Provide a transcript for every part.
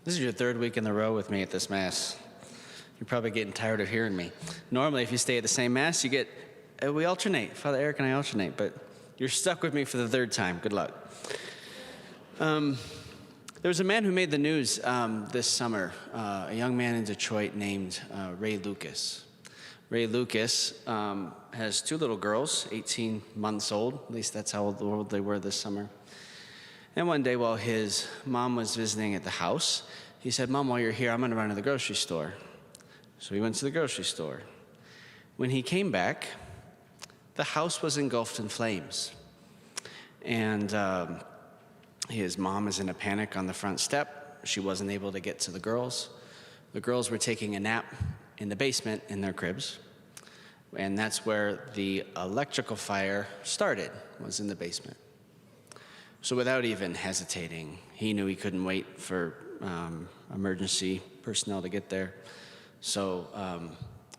This is your third week in a row with me at this Mass. You're probably getting tired of hearing me. Normally, if you stay at the same Mass, we alternate. Father Eric and I alternate, but you're stuck with me for the third time. Good luck. There was a man who made the news this summer, a young man in Detroit named Ray Lucas. Ray Lucas has two little girls, 18 months old. At least that's how old they were this summer. And one day while his mom was visiting at the house, he said, "Mom, while you're here, I'm going to run to the grocery store." So he went to the grocery store. When he came back, the house was engulfed in flames. And his mom is in a panic on the front step. She wasn't able to get to the girls. The girls were taking a nap in the basement in their cribs. And that's where the electrical fire started, was in the basement. So without even hesitating, he knew he couldn't wait for emergency personnel to get there. So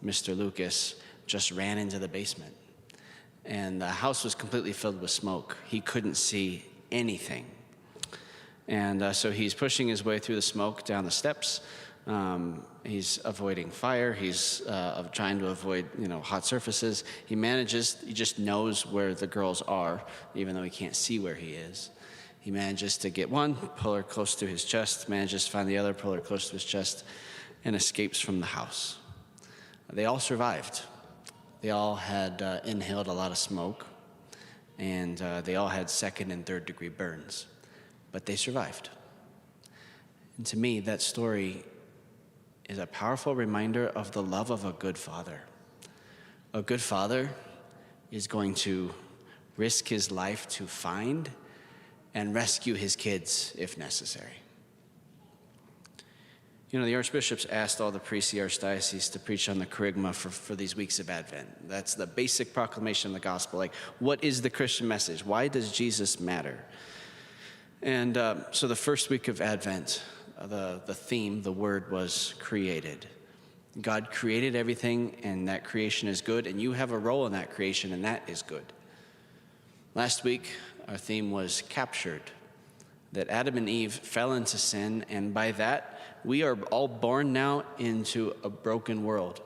Mr. Lucas just ran into the basement. And the house was completely filled with smoke. He couldn't see anything. And so he's pushing his way through the smoke down the steps. He's avoiding fire. He's trying to avoid, hot surfaces. He just knows where the girls are, even though he can't see where he is. He manages to get one, pull her close to his chest, manages to find the other, pull her close to his chest, and escapes from the house. They all survived. They all had inhaled a lot of smoke, and they all had second and third degree burns, but they survived. And to me, that story is a powerful reminder of the love of a good father. A good father is going to risk his life to find and rescue his kids if necessary. The archbishops asked all the priests of the Archdiocese to preach on the Kerygma for these weeks of Advent. That's the basic proclamation of the gospel. Like, what is the Christian message? Why does Jesus matter? And so the first week of Advent, the theme, the word was created. God created everything, and that creation is good, and you have a role in that creation, and that is good. Last week, our theme was captured, that Adam and Eve fell into sin, and by that, we are all born now into a broken world.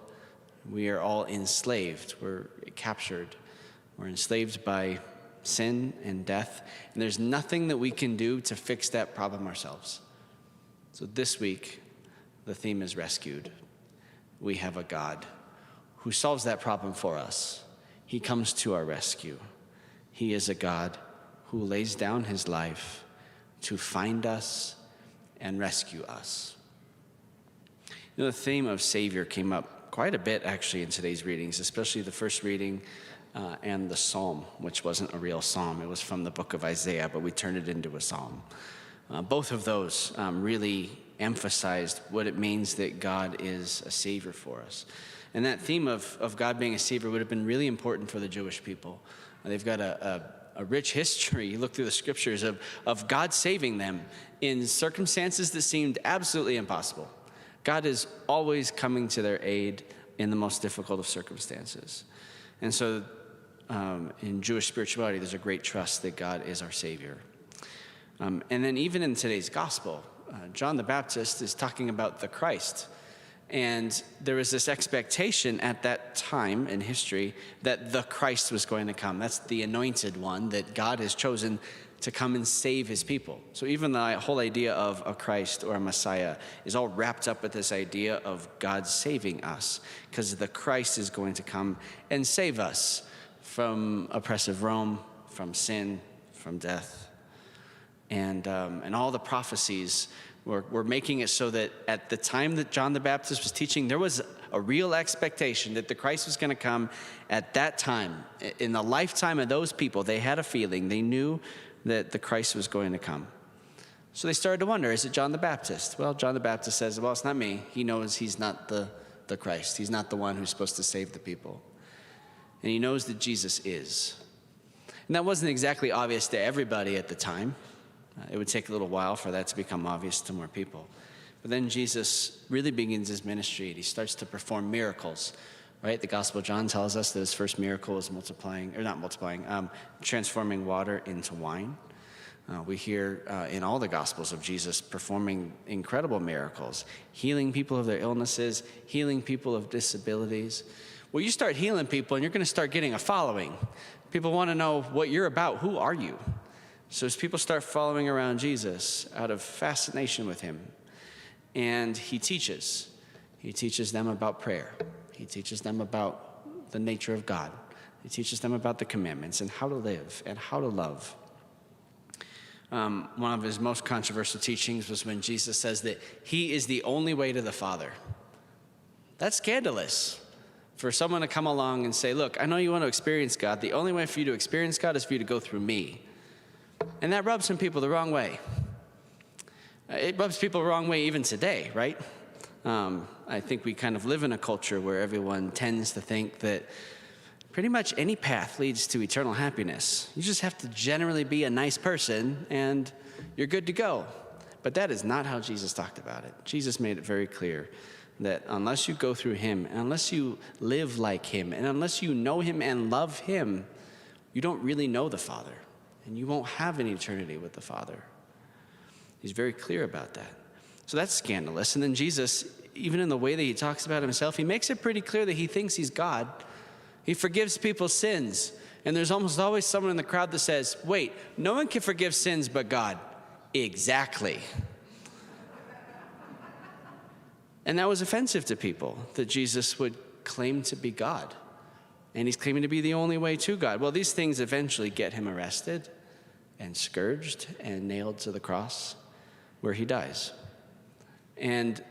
We are all enslaved. We're captured. We're enslaved by sin and death, and there's nothing that we can do to fix that problem ourselves. So this week, the theme is rescued. We have a God who solves that problem for us. He comes to our rescue. He is a God who lays down his life to find us and rescue us. The theme of Savior came up quite a bit, actually, in today's readings, especially the first reading and the psalm, which wasn't a real psalm. It was from the book of Isaiah, but we turned it into a psalm. Both of those really emphasized what it means that God is a Savior for us. And that theme of God being a Savior would have been really important for the Jewish people. They've got a rich history. You look through the scriptures of God saving them in circumstances that seemed absolutely impossible. God is always coming to their aid in the most difficult of circumstances. And so in Jewish spirituality, there's a great trust that God is our Savior. And then even in today's gospel, John the Baptist is talking about the Christ. And there was this expectation at that time in history that the Christ was going to come. That's the anointed one that God has chosen to come and save his people. So even the whole idea of a Christ or a Messiah is all wrapped up with this idea of God saving us, because the Christ is going to come and save us from oppressive Rome, from sin, from death. And all the prophecies were making it so that at the time that John the Baptist was teaching, there was a real expectation that the Christ was going to come at that time. In the lifetime of those people, they had a feeling, they knew that the Christ was going to come. So they started to wonder, is it John the Baptist? Well, John the Baptist says, well, it's not me. He knows he's not the Christ. He's not the one who's supposed to save the people. And he knows that Jesus is. And that wasn't exactly obvious to everybody at the time. It would take a little while for that to become obvious to more people. But then Jesus really begins his ministry, and he starts to perform miracles, right? The Gospel of John tells us that his first miracle was transforming water into wine. We hear in all the Gospels of Jesus performing incredible miracles, healing people of their illnesses, healing people of disabilities. Well, you start healing people and you're going to start getting a following. People want to know what you're about. Who are you? So as people start following around Jesus out of fascination with him, and he teaches them about prayer. He teaches them about the nature of God. He teaches them about the commandments and how to live and how to love. One of his most controversial teachings was when Jesus says that he is the only way to the Father. That's scandalous for someone to come along and say, look, I know you want to experience God. The only way for you to experience God is for you to go through me. And that rubs some people the wrong way. It rubs people the wrong way even today, right? I think we kind of live in a culture where everyone tends to think that pretty much any path leads to eternal happiness. You just have to generally be a nice person and you're good to go. But that is not how Jesus talked about it. Jesus made it very clear that unless you go through him, and unless you live like him, and unless you know him and love him, you don't really know the Father, and you won't have an eternity with the Father. He's very clear about that. So that's scandalous. And then Jesus, even in the way that he talks about himself, he makes it pretty clear that he thinks he's God. He forgives people's sins. And there's almost always someone in the crowd that says, wait, no one can forgive sins but God. Exactly. And that was offensive to people, that Jesus would claim to be God. And he's claiming to be the only way to God. Well, these things eventually get him arrested and scourged and nailed to the cross where he dies. And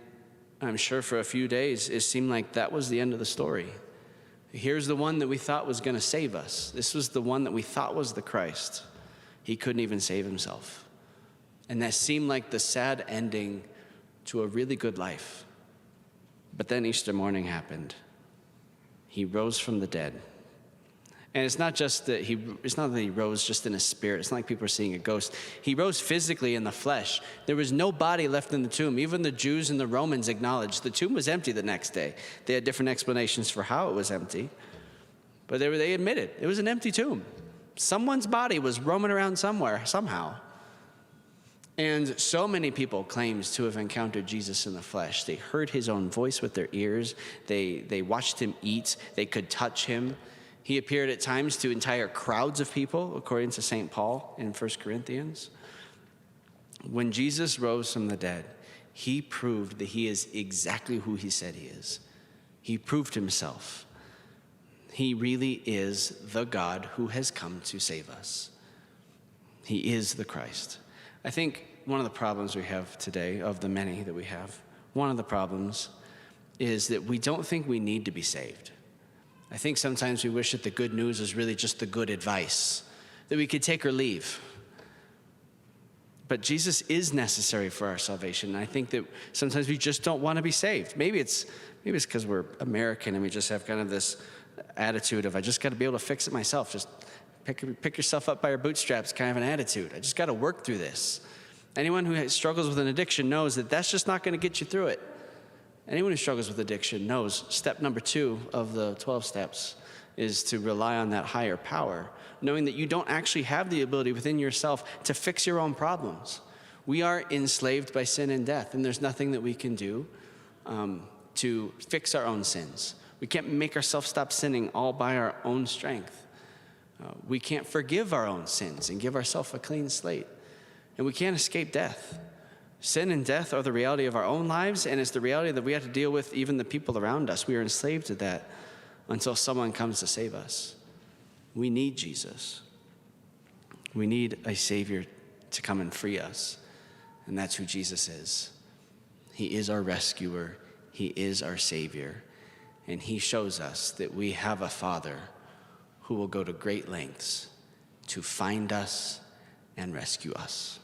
I'm sure for a few days it seemed like that was the end of the story. Here's the one that we thought was going to save us. This was the one that we thought was the Christ. He couldn't even save himself. And that seemed like the sad ending to a really good life. But then Easter morning happened. He rose from the dead. And it's not that he rose just in a spirit. It's not like people are seeing a ghost. He rose physically in the flesh. There was no body left in the tomb. Even the Jews and the Romans acknowledged the tomb was empty the next day. They had different explanations for how it was empty. But they admitted it was an empty tomb. Someone's body was roaming around somewhere, somehow. And so many people claimed to have encountered Jesus in the flesh. They heard his own voice with their ears. They watched him eat. They could touch him. He appeared at times to entire crowds of people, according to St. Paul in 1 Corinthians. When Jesus rose from the dead, he proved that he is exactly who he said he is. He proved himself. He really is the God who has come to save us. He is the Christ. I think one of the problems we have today, of the many that we have, one of the problems is that we don't think we need to be saved. I think sometimes we wish that the good news is really just the good advice, that we could take or leave. But Jesus is necessary for our salvation. And I think that sometimes we just don't want to be saved. Maybe it's because we're American and we just have kind of this attitude of, I just got to be able to fix it myself. Just pick yourself up by your bootstraps kind of an attitude. I just got to work through this. Anyone who struggles with an addiction knows that that's just not going to get you through it. Anyone who struggles with addiction knows step number 2 of the 12 steps is to rely on that higher power, knowing that you don't actually have the ability within yourself to fix your own problems. We are enslaved by sin and death, and there's nothing that we can do to fix our own sins. We can't make ourselves stop sinning all by our own strength. We can't forgive our own sins and give ourselves a clean slate. And we can't escape death. Sin and death are the reality of our own lives, and it's the reality that we have to deal with even the people around us. We are enslaved to that until someone comes to save us. We need Jesus. We need a Savior to come and free us, and that's who Jesus is. He is our rescuer. He is our Savior, and he shows us that we have a Father who will go to great lengths to find us and rescue us.